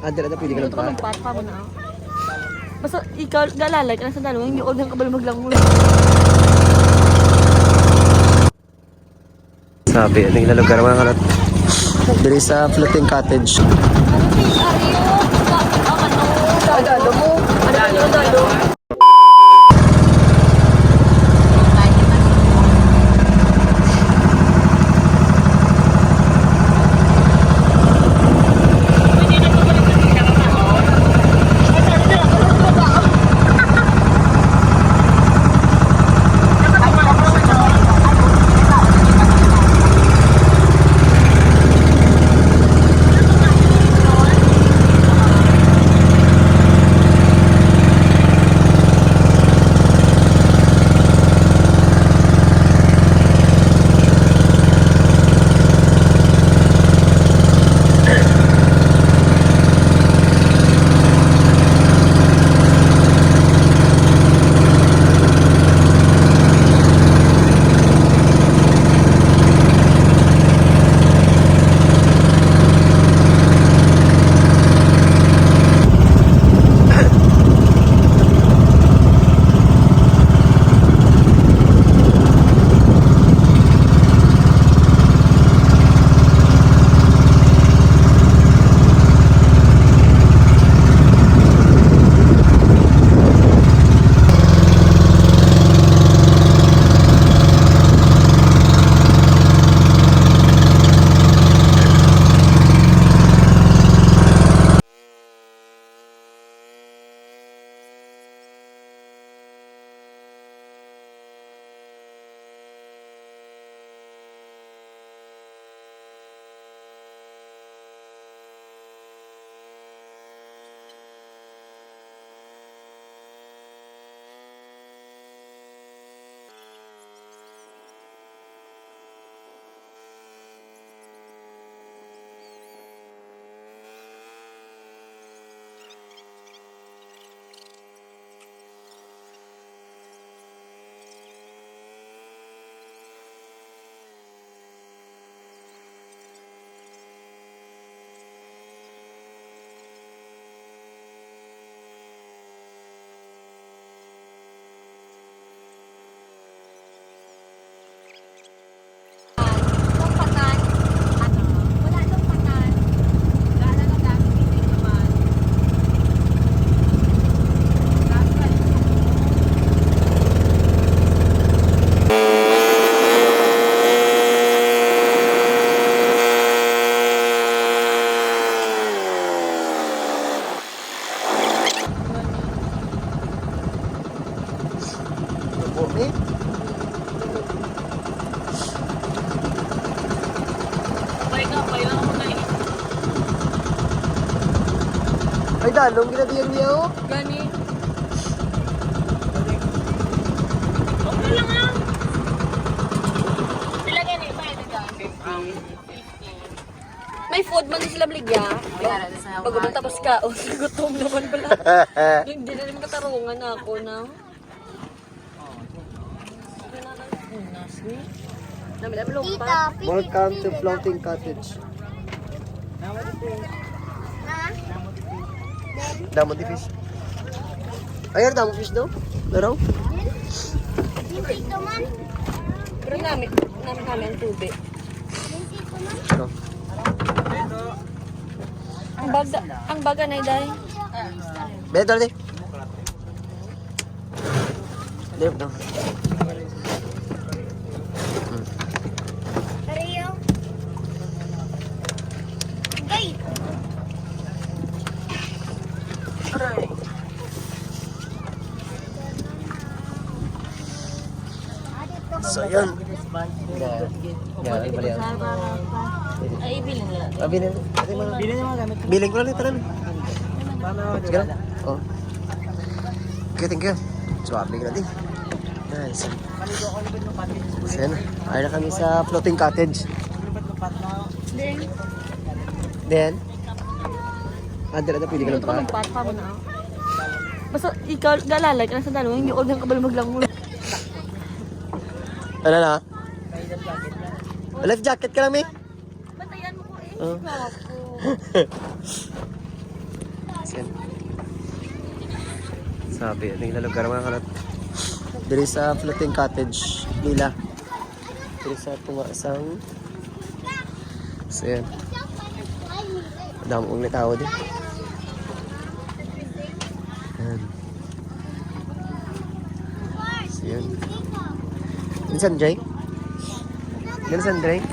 Dala na pwede ka lang Ito ka magpat pa mo na. Basta ikaw, galalay ka na sa dalawa, yung huwag ng kabalmag lang mo. Sabi, naging lugar mga kanat. Dili sa floating cottage. Dalo mo. Dalo. Ay, dalong ginadiyan niya oh. Gani. Okay lang ah. Ilagay na iba ito dyan. 50. May food man din sila bligya. Pag tapos ka, oh, gutom naman pala. Hindi na rin katarungan ako na. Welcome to floating cottage. Damo di fish. Ayun, damo fish daw. Laro? Pero namin ang tubig. Ano? Ang baga na iday. Beto di. Dip daw. So yun. Ay, bilhin nila. Bilhin. Bilhin yung mga gamit. Bilhin ko lang ito lang. Sige lang. Oh. Okay, thank you. Suwabe ka natin. Nice. So yun. Ay na kami sa floating cottage. Then? Dala na pwede ka lang Ito ka magpat pa mo na. Basta ikaw, galalay ka na sa dalawa, yung huwag ng kabalmag lang mo. Ano na? Life jacket ka lang, May? Batayan mo ko eh. Oh. Ikaw ako. Yan. Sabi, ito yung lugar mga kanat. Dili sa floating cottage nila. Dili sa tumasang. So yan. Madami kong tao din. Yan. So yan. Minsan, Jay? Minsan, Dre?